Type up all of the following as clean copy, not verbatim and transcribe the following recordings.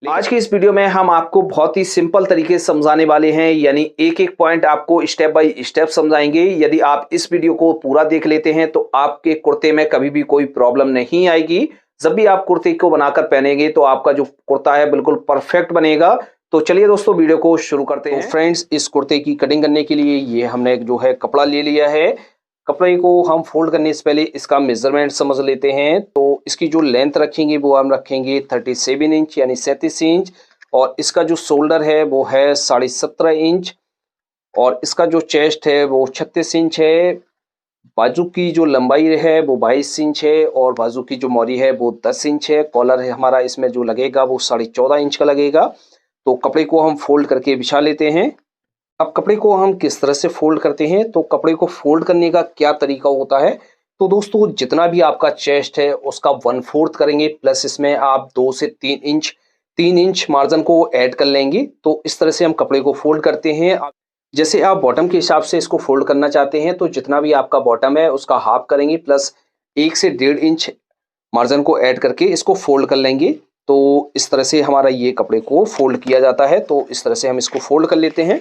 आज की इस वीडियो में हम आपको बहुत ही सिंपल तरीके से समझाने वाले हैं, यानी एक एक पॉइंट आपको स्टेप बाय स्टेप समझाएंगे। यदि आप इस वीडियो को पूरा देख लेते हैं तो आपके कुर्ते में कभी भी कोई प्रॉब्लम नहीं आएगी। जब भी आप कुर्ते को बनाकर पहनेंगे तो आपका जो कुर्ता है बिल्कुल परफेक्ट बनेगा। तो चलिए दोस्तों वीडियो को शुरू करते हैं। फ्रेंड्स, इस कुर्ते की कटिंग करने के लिए ये हमने जो है कपड़ा ले लिया है। कपड़े को हम फोल्ड करने से पहले इसका मेजरमेंट समझ लेते हैं। तो इसकी जो लेंथ रखेंगे वो हम रखेंगे 37 इंच यानी 37 इंच, और इसका जो शोल्डर है वो है 17.5 इंच, और इसका जो चेस्ट है वो 36 इंच है। बाजू की जो लंबाई है वो 22 इंच है, और बाजू की जो मोरी है वो 10 इंच है। कॉलर है हमारा इसमें जो लगेगा वो 14.5 इंच का लगेगा। तो कपड़े को हम फोल्ड करके बिछा लेते हैं। अब कपड़े को हम किस तरह से फोल्ड करते हैं, तो कपड़े को फोल्ड करने का क्या तरीका होता है। तो दोस्तों, जितना भी आपका चेस्ट है उसका 1/4 करेंगे, प्लस इसमें आप 2 से 3 इंच मार्जिन को ऐड कर लेंगे। तो इस तरह से हम कपड़े को फोल्ड करते हैं। जैसे आप बॉटम के हिसाब से इसको फोल्ड करना चाहते हैं तो जितना भी आपका बॉटम है उसका हाफ करेंगे, प्लस 1 से 1.5 इंच मार्जिन को ऐड करके इसको फोल्ड कर लेंगे। तो इस तरह से हमारा ये कपड़े को फोल्ड किया जाता है। तो इस तरह से हम इसको फोल्ड कर लेते हैं।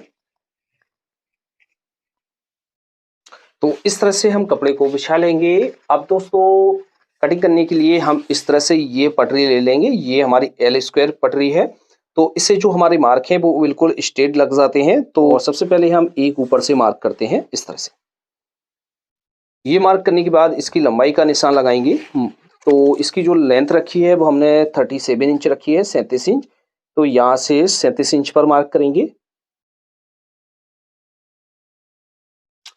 तो इस तरह से हम कपड़े को बिछा लेंगे। अब दोस्तों, कटिंग करने के लिए हम इस तरह से ये पटरी ले लेंगे। ये हमारी L स्क्वायर पटरी है। तो इससे जो हमारे मार्क हैं वो बिल्कुल स्ट्रेट लग जाते हैं। तो सबसे पहले हम एक ऊपर से मार्क करते हैं इस तरह से। ये मार्क करने के बाद इसकी लंबाई का निशान लगाएंगे। तो इसकी जो लेंथ रखी है वो हमने 37 इंच रखी है, 37 इंच। तो यहाँ से 37 इंच पर मार्क करेंगे।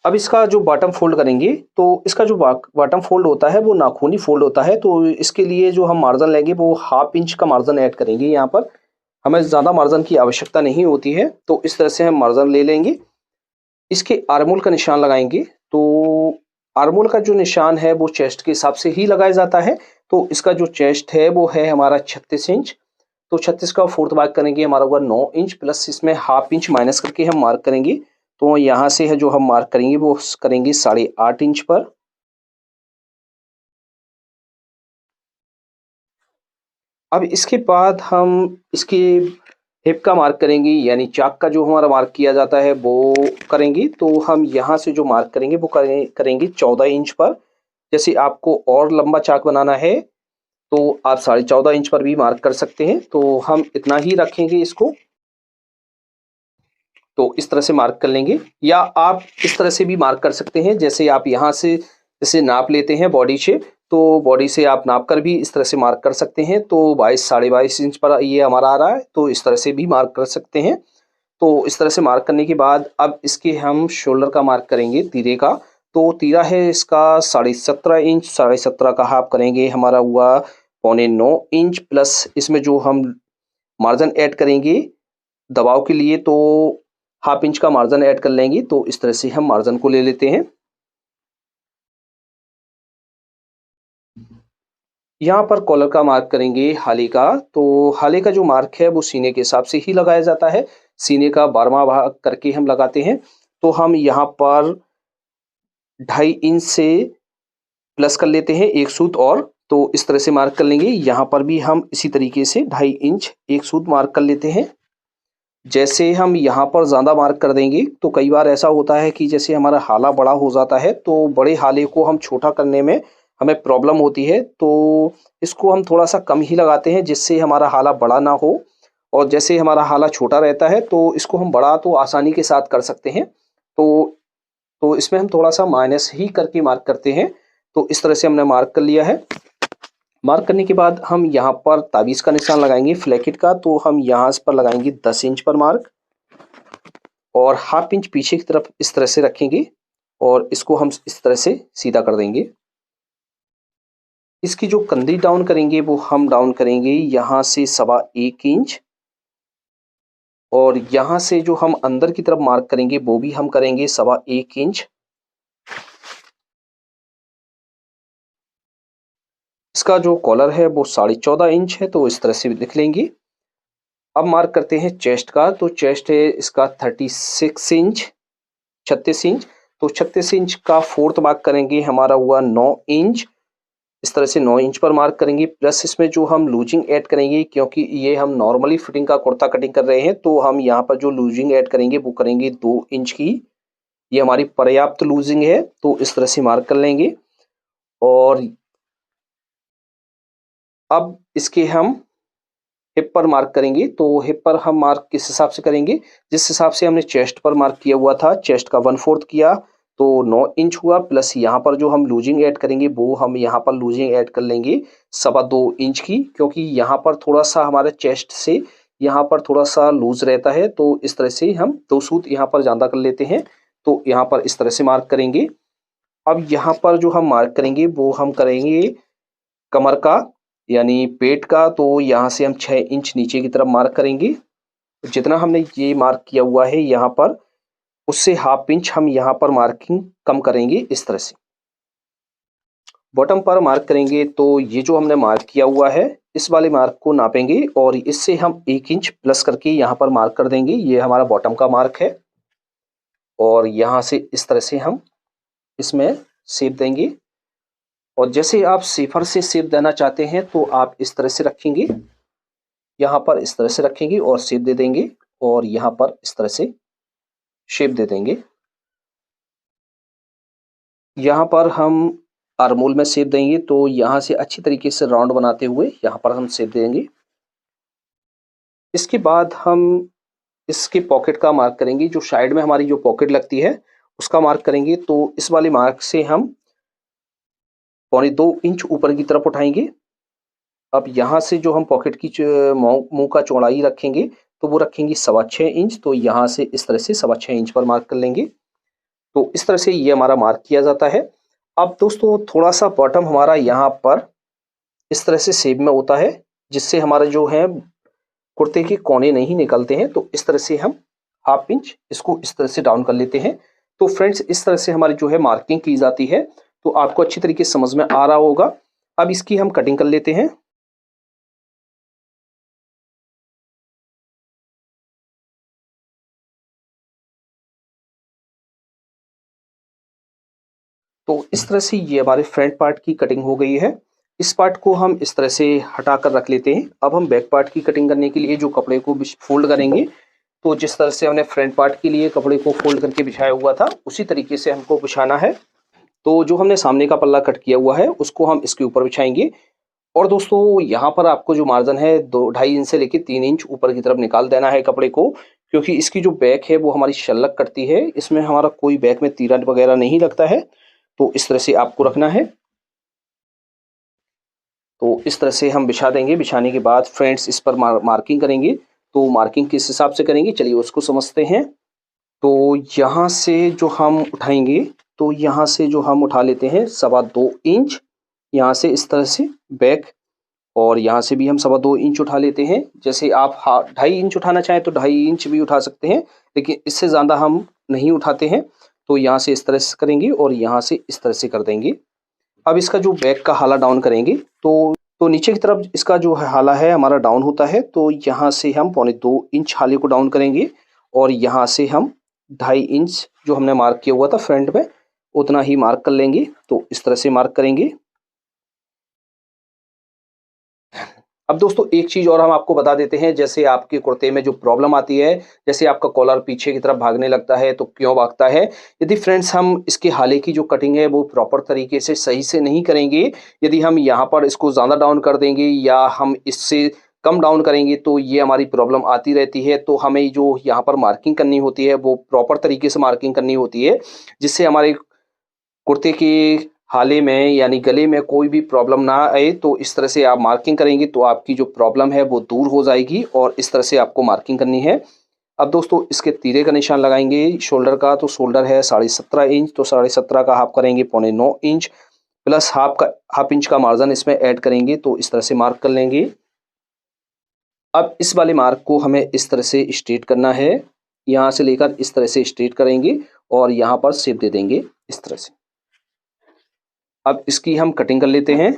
अब इसका जो बॉटम फोल्ड करेंगे तो इसका जो बॉटम फोल्ड होता है वो नाखूनी फोल्ड होता है। तो इसके लिए जो हम मार्जिन लेंगे वो 1/2 इंच का मार्जिन ऐड करेंगे। यहाँ पर हमें ज़्यादा मार्जिन की आवश्यकता नहीं होती है। तो इस तरह से हम मार्जिन ले लेंगे। इसके आर्मोल का निशान लगाएंगे। तो आर्मोल का जो निशान है वो चेस्ट के हिसाब से ही लगाया जाता है। तो इसका जो चेस्ट है वो है हमारा 36 इंच। तो 36 का 4th भाग करेंगे, हमारा होगा 9 इंच, प्लस इसमें 1/2 इंच माइनस करके हम मार्क करेंगे। तो यहाँ से है जो हम मार्क करेंगे वो करेंगे 8.5 इंच पर। अब इसके बाद हम इसके हिप का मार्क करेंगे, यानी चाक का जो हमारा मार्क किया जाता है वो करेंगे। तो हम यहाँ से जो मार्क करेंगे वो करेंगे 14 इंच पर। जैसे आपको और लंबा चाक बनाना है तो आप 14.5 इंच पर भी मार्क कर सकते हैं। तो हम इतना ही रखेंगे इसको। तो इस तरह से मार्क कर लेंगे, या आप इस तरह से भी मार्क कर सकते हैं। जैसे आप यहाँ से जैसे नाप लेते हैं बॉडी शेप, तो बॉडी से आप नाप कर भी इस तरह से मार्क कर सकते हैं। तो 22-22.5 इंच पर ये हमारा आ रहा है, तो इस तरह से भी मार्क कर सकते हैं। तो इस तरह से मार्क करने के बाद अब इसके हम शोल्डर का मार्क करेंगे, तीरे का। तो तीरा है इसका 17.5 इंच, 17.5 का हाफ करेंगे, हमारा हुआ 8.25 इंच, प्लस इसमें जो हम मार्जिन ऐड करेंगे दबाव के लिए तो 1/2 इंच का मार्जिन ऐड कर लेंगे। तो इस तरह से हम मार्जिन को ले लेते हैं। यहाँ पर कॉलर का मार्क करेंगे हाले का। तो हाले का जो मार्क है वो सीने के हिसाब से ही लगाया जाता है। सीने का 12वां भाग करके हम लगाते हैं। तो हम यहाँ पर 2.5 इंच से प्लस कर लेते हैं एक सूत और। तो इस तरह से मार्क कर लेंगे। यहाँ पर भी हम इसी तरीके से 2.5 इंच एक सूत मार्क कर लेते हैं। जैसे हम यहाँ पर ज़्यादा मार्क कर देंगे तो कई बार ऐसा होता है कि जैसे हमारा हाला बड़ा हो जाता है, तो बड़े हाले को हम छोटा करने में हमें प्रॉब्लम होती है। तो इसको हम थोड़ा सा कम ही लगाते हैं जिससे हमारा हाला बड़ा ना हो। और जैसे हमारा हाला छोटा रहता है तो इसको हम बड़ा तो आसानी के साथ कर सकते हैं। तो इसमें हम थोड़ा सा माइनस ही करके मार्क करते हैं। तो इस तरह से हमने मार्क कर लिया है। मार्क करने के बाद हम यहाँ पर ताबीज़ का निशान लगाएंगे, फ्लैकेट का। तो हम यहाँ पर लगाएंगे 10 इंच पर मार्क, और 1/2 इंच पीछे की तरफ इस तरह से रखेंगे, और इसको हम इस तरह से सीधा कर देंगे। इसकी जो कंधी डाउन करेंगे वो हम डाउन करेंगे यहाँ से 1.25 इंच, और यहाँ से जो हम अंदर की तरफ मार्क करेंगे वो भी हम करेंगे 1.25 इंच। इसका जो कॉलर है वो 14.5 इंच है। तो इस तरह से लिख लेंगे। अब मार्क करते हैं चेस्ट का। तो चेस्ट है इसका 36 इंच, 36 इंच। तो 36 इंच का 4th भाग करेंगे, हमारा हुआ 9 इंच। इस तरह से 9 इंच पर मार्क करेंगे, प्लस इसमें जो हम लूजिंग ऐड करेंगे, क्योंकि ये हम नॉर्मली फिटिंग का कुर्ता कटिंग कर रहे हैं, तो हम यहाँ पर जो लूजिंग ऐड करेंगे वो करेंगे 2 इंच की। ये हमारी पर्याप्त लूजिंग है, तो इस तरह से मार्क कर लेंगे। और अब इसके हम हिप पर मार्क करेंगे। तो हिप पर हम मार्क किस हिसाब से करेंगे, जिस हिसाब से हमने चेस्ट पर मार्क किया हुआ था, चेस्ट का 1/4 किया तो 9 इंच हुआ, प्लस यहाँ पर जो हम लूजिंग ऐड करेंगे वो हम यहाँ पर लूजिंग ऐड कर लेंगे 2.25 इंच की, क्योंकि यहाँ पर थोड़ा सा हमारे चेस्ट से यहाँ पर थोड़ा सा लूज रहता है, तो इस तरह से हम 2 सूत यहाँ पर ज़्यादा कर लेते हैं। तो यहाँ पर इस तरह से मार्क करेंगे। अब यहाँ पर जो हम मार्क करेंगे वो हम करेंगे कमर का, यानी पेट का। तो यहाँ से हम 6 इंच नीचे की तरफ मार्क करेंगे। जितना हमने ये मार्क किया हुआ है यहाँ पर, उससे हाफ इंच हम यहाँ पर मार्किंग कम करेंगे इस तरह से। बॉटम पर मार्क करेंगे तो ये जो हमने मार्क किया हुआ है, इस वाले मार्क को नापेंगे और इससे हम 1 इंच प्लस करके यहाँ पर मार्क कर देंगे। ये हमारा बॉटम का मार्क है और यहाँ से इस तरह से हम इसमें शेप देंगे। और जैसे आप शेफर से शेप देना चाहते हैं तो आप इस तरह से रखेंगे, यहाँ पर इस तरह से रखेंगे और शेप दे देंगे, और यहाँ पर इस तरह से शेप दे देंगे। यहाँ पर हम आर्मोल में शेप देंगे, तो यहाँ से अच्छी तरीके से राउंड बनाते हुए यहाँ पर हम शेप देंगे। इसके बाद हम इसके पॉकेट का मार्क करेंगे, जो साइड में हमारी जो पॉकेट लगती है उसका मार्क करेंगे। तो इस वाले मार्क से हम 1.25 इंच ऊपर की तरफ उठाएंगे। अब यहाँ से जो हम पॉकेट की मुंह का चौड़ाई रखेंगे तो वो रखेंगे 6.25 इंच। तो यहाँ से इस तरह से 6.25 इंच पर मार्क कर लेंगे। तो इस तरह से ये हमारा मार्क किया जाता है। अब दोस्तों थोड़ा सा बॉटम हमारा यहाँ पर इस तरह से शेप में होता है, जिससे हमारा जो है कुर्ते के कोने नहीं निकलते हैं। तो इस तरह से हम हाफ इंच इसको इस तरह से डाउन कर लेते हैं। तो फ्रेंड्स इस तरह से हमारी जो है मार्किंग की जाती है। तो आपको अच्छी तरीके से समझ में आ रहा होगा। अब इसकी हम कटिंग कर लेते हैं। तो इस तरह से ये हमारे फ्रंट पार्ट की कटिंग हो गई है। इस पार्ट को हम इस तरह से हटा कर रख लेते हैं। अब हम बैक पार्ट की कटिंग करने के लिए जो कपड़े को फोल्ड करेंगे, तो जिस तरह से हमने फ्रंट पार्ट के लिए कपड़े को फोल्ड करके बिछाया हुआ था, उसी तरीके से हमको बिछाना है। तो जो हमने सामने का पल्ला कट किया हुआ है उसको हम इसके ऊपर बिछाएंगे। और दोस्तों यहाँ पर आपको जो मार्जिन है 2-2.5 इंच से लेके 3 इंच ऊपर की तरफ निकाल देना है कपड़े को, क्योंकि इसकी जो बैक है वो हमारी शल्लक कटती है। इसमें हमारा कोई बैक में तीरा वगैरह नहीं लगता है। तो इस तरह से आपको रखना है। तो इस तरह से हम बिछा देंगे। बिछाने के बाद फ्रेंड्स इस पर मार्किंग करेंगे। तो मार्किंग किस हिसाब से करेंगे, चलिए उसको समझते हैं। तो यहाँ से जो हम उठाएंगे, तो यहाँ से जो हम उठा लेते हैं 2.25 इंच, यहाँ से इस तरह से बैक, और यहाँ से भी हम 2.25 इंच उठा लेते हैं। जैसे आप 2.5 इंच उठाना चाहें तो 2.5 इंच भी उठा सकते हैं, लेकिन इससे ज़्यादा हम नहीं उठाते हैं। तो यहाँ से इस तरह से करेंगे और यहाँ से इस तरह से कर देंगे। अब इसका जो बैक का हाला डाउन करेंगे, तो नीचे की तरफ इसका जो हाला है हमारा डाउन होता है। तो यहाँ से हम 2.25 इंच हाले को डाउन करेंगे और यहाँ से हम 2.5 इंच जो हमने मार्क किया हुआ था फ्रंट में, उतना ही मार्क कर लेंगे। तो इस तरह से मार्क करेंगे। अब दोस्तों एक चीज़ और हम आपको बता देते हैं, जैसे आपके कुर्ते में जो प्रॉब्लम आती है, जैसे आपका कॉलर पीछे की तरफ भागने लगता है, तो क्यों भागता है? यदि फ्रेंड्स हम इसके हाले की जो कटिंग है वो प्रॉपर तरीके से सही से नहीं करेंगे, यदि हम यहाँ पर इसको ज़्यादा डाउन कर देंगे या हम इससे कम डाउन करेंगे, तो ये हमारी प्रॉब्लम आती रहती है। तो हमें जो यहाँ पर मार्किंग करनी होती है वो प्रॉपर तरीके से मार्किंग करनी होती है, जिससे हमारे कुर्ते के हाले में यानी गले में कोई भी प्रॉब्लम ना आए। तो इस तरह से आप मार्किंग करेंगे तो आपकी जो प्रॉब्लम है वो दूर हो जाएगी, और इस तरह से आपको मार्किंग करनी है। अब दोस्तों इसके तीरे का निशान लगाएंगे शोल्डर का। तो शोल्डर है 17.5 इंच, तो 17.5 का हाफ करेंगे 8.25 इंच, प्लस हाफ इंच का मार्जिन इसमें ऐड करेंगे। तो इस तरह से मार्क कर लेंगे। अब इस वाले मार्क को हमें इस तरह से स्ट्रेट करना है, यहाँ से लेकर इस तरह से स्ट्रेट करेंगे और यहाँ पर शेप दे देंगे इस तरह से। अब इसकी हम कटिंग कर लेते हैं।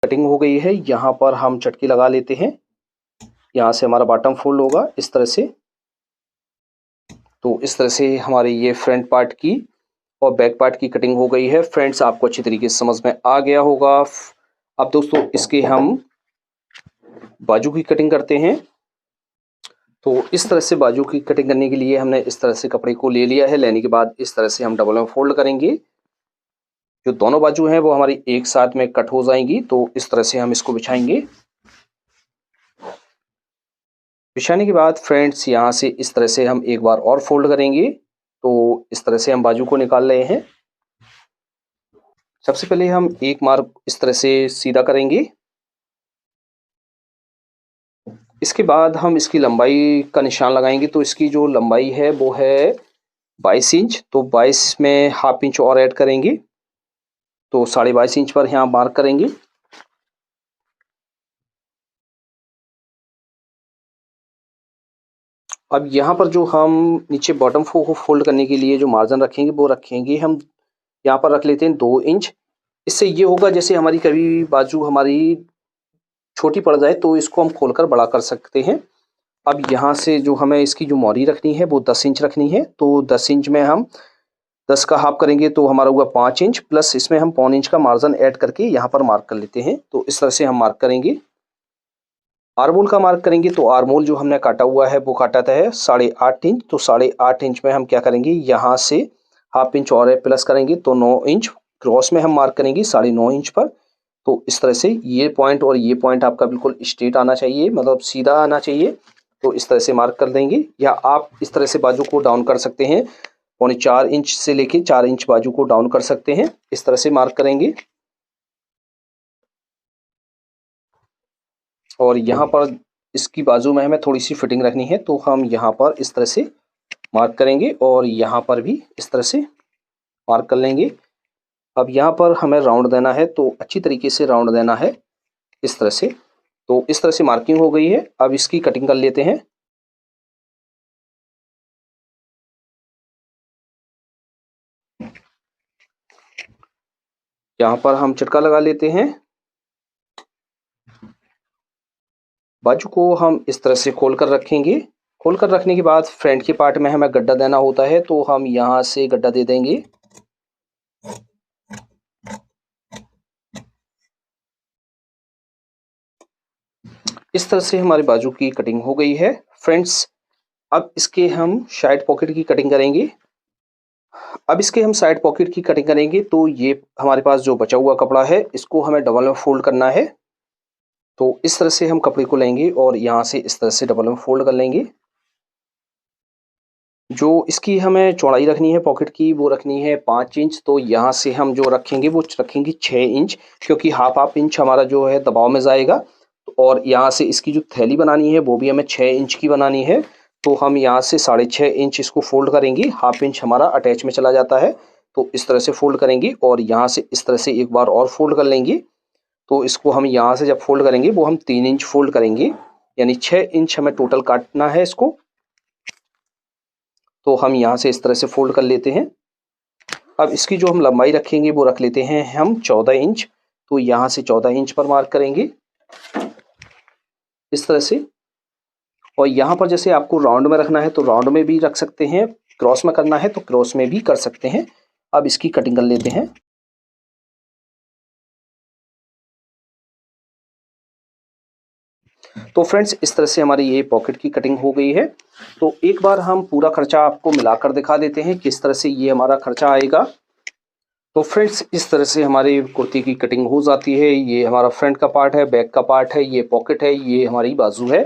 कटिंग हो गई है, यहाँ पर हम चटकी लगा लेते हैं। यहाँ से हमारा बॉटम फोल्ड होगा इस तरह से। तो इस तरह से हमारे ये फ्रंट पार्ट की और बैक पार्ट की कटिंग हो गई है। फ्रेंड्स, आपको अच्छी तरीके से समझ में आ गया होगा। अब दोस्तों इसके हम बाजू की कटिंग करते हैं। तो इस तरह से बाजू की कटिंग करने के लिए हमने इस तरह से कपड़े को ले लिया है। लेने के बाद इस तरह से हम डबल में फोल्ड करेंगे। जो दोनों बाजू हैं वो हमारी एक साथ में कट हो जाएंगी। तो इस तरह से हम इसको बिछाएंगे। बिछाने के बाद फ्रेंड्स यहाँ से इस तरह से हम एक बार और फोल्ड करेंगे। तो इस तरह से हम बाजू को निकाल रहे हैं। सबसे पहले हम एक मार्क इस तरह से सीधा करेंगे। इसके बाद हम इसकी लंबाई का निशान लगाएंगे। तो इसकी जो लंबाई है वो है 22 इंच। तो 22 में हाफ इंच और ऐड करेंगे। तो 22.5 इंच पर यहाँ मार्क करेंगे। अब यहाँ पर जो हम नीचे बॉटम को फोल्ड करने के लिए जो मार्जिन रखेंगे वो रखेंगे हम यहाँ पर रख लेते हैं 2 इंच। इससे ये होगा जैसे हमारी कभी बाजू हमारी छोटी पड़ जाए तो इसको हम खोलकर बड़ा कर सकते हैं। अब यहाँ से जो हमें इसकी जो मोरी रखनी है वो 10 इंच रखनी है। तो 10 इंच में हम 10 का हाफ करेंगे तो हमारा हुआ 5 इंच, प्लस इसमें हम 1.25 इंच का मार्जिन ऐड करके यहाँ पर मार्क कर लेते हैं। तो इस तरह से हम मार्क करेंगे। आर्मोल का मार्क करेंगे तो आर्मोल जो हमने काटा हुआ है वो काटा था है 8.5 इंच। तो 8.5 इंच में हम क्या करेंगे, यहाँ से हाफ इंच और प्लस करेंगे तो 9 इंच। क्रॉस में हम मार्क करेंगे 9.5 इंच पर। तो इस तरह से ये पॉइंट और ये पॉइंट आपका बिल्कुल स्ट्रेट आना चाहिए, मतलब सीधा आना चाहिए। तो इस तरह से मार्क कर देंगे। या आप इस तरह से बाजू को डाउन कर सकते हैं, 4.25 इंच से लेके 4 इंच बाजू को डाउन कर सकते हैं। इस तरह से मार्क करेंगे। और यहाँ पर इसकी बाजू में हमें थोड़ी सी फिटिंग रखनी है तो हम यहाँ पर इस तरह से मार्क करेंगे और यहाँ पर भी इस तरह से मार्क कर लेंगे। अब यहाँ पर हमें राउंड देना है तो अच्छी तरीके से राउंड देना है इस तरह से। तो इस तरह से मार्किंग हो गई है। अब इसकी कटिंग कर लेते हैं। यहाँ पर हम चिटका लगा लेते हैं। बाजू को हम इस तरह से खोल कर रखेंगे। खोल कर रखने के बाद फ्रंट के पार्ट में हमें गड्ढा देना होता है तो हम यहाँ से गड्ढा दे देंगे। इस तरह से हमारी बाजू की कटिंग हो गई है फ्रेंड्स। अब इसके हम साइड पॉकेट की कटिंग करेंगे। अब इसके हम साइड पॉकेट की कटिंग करेंगे तो ये हमारे पास जो बचा हुआ कपड़ा है इसको हमें डबल में फोल्ड करना है। तो इस तरह से हम कपड़े को लेंगे और यहाँ से इस तरह से डबल में फोल्ड कर लेंगे। जो इसकी हमें चौड़ाई रखनी है पॉकेट की वो रखनी है 5 इंच। तो यहाँ से हम जो रखेंगे वो रखेंगे 6 इंच, क्योंकि हाफ इंच हमारा जो है दबाव में जाएगा। और यहाँ से इसकी जो थैली बनानी है वो भी हमें 6 इंच की बनानी है। तो हम यहाँ से 6.5 इंच इसको फोल्ड करेंगे। हाफ इंच हमारा अटैच में चला जाता है। तो इस तरह से फोल्ड करेंगे और यहाँ से इस तरह से एक बार और फोल्ड कर लेंगे। तो इसको हम यहाँ से जब फोल्ड करेंगे वो हम 3 इंच फोल्ड करेंगे, यानी 6 इंच हमें टोटल काटना है इसको। तो हम यहाँ से इस तरह से फोल्ड कर लेते हैं। अब इसकी जो हम लंबाई रखेंगे वो रख लेते हैं हम 14 इंच। तो यहाँ से 14 इंच पर मार्क करेंगे इस तरह से। और यहाँ पर जैसे आपको राउंड में रखना है तो राउंड में भी रख सकते हैं, क्रॉस में करना है तो क्रॉस में भी कर सकते हैं। अब इसकी कटिंग कर लेते हैं। तो फ्रेंड्स, इस तरह से हमारी ये पॉकेट की कटिंग हो गई है। तो एक बार हम पूरा खर्चा आपको मिलाकर दिखा देते हैं किस तरह से ये हमारा खर्चा आएगा। तो फ्रेंड्स, इस तरह से हमारी कुर्ती की कटिंग हो जाती है। ये हमारा फ्रंट का पार्ट है, बैक का पार्ट है, ये पॉकेट है, ये हमारी बाजू है।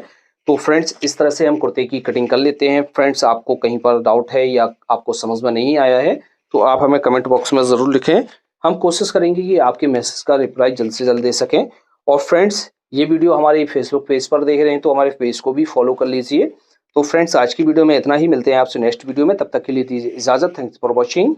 तो फ्रेंड्स, इस तरह से हम कुर्ते की कटिंग कर लेते हैं। फ्रेंड्स, आपको कहीं पर डाउट है या आपको समझ में नहीं आया है तो आप हमें कमेंट बॉक्स में ज़रूर लिखें। हम कोशिश करेंगे कि आपके मैसेज का रिप्लाई जल्द से जल्द दे सकें। और फ्रेंड्स, ये वीडियो हमारे फेसबुक पेज पर देख रहे हैं तो हमारे पेज को भी फॉलो कर लीजिए। तो फ्रेंड्स, आज की वीडियो में इतना ही। मिलते हैं आपसे नेक्स्ट वीडियो में। तब तक के लिए दीजिए इजाज़त। Thanks for watching.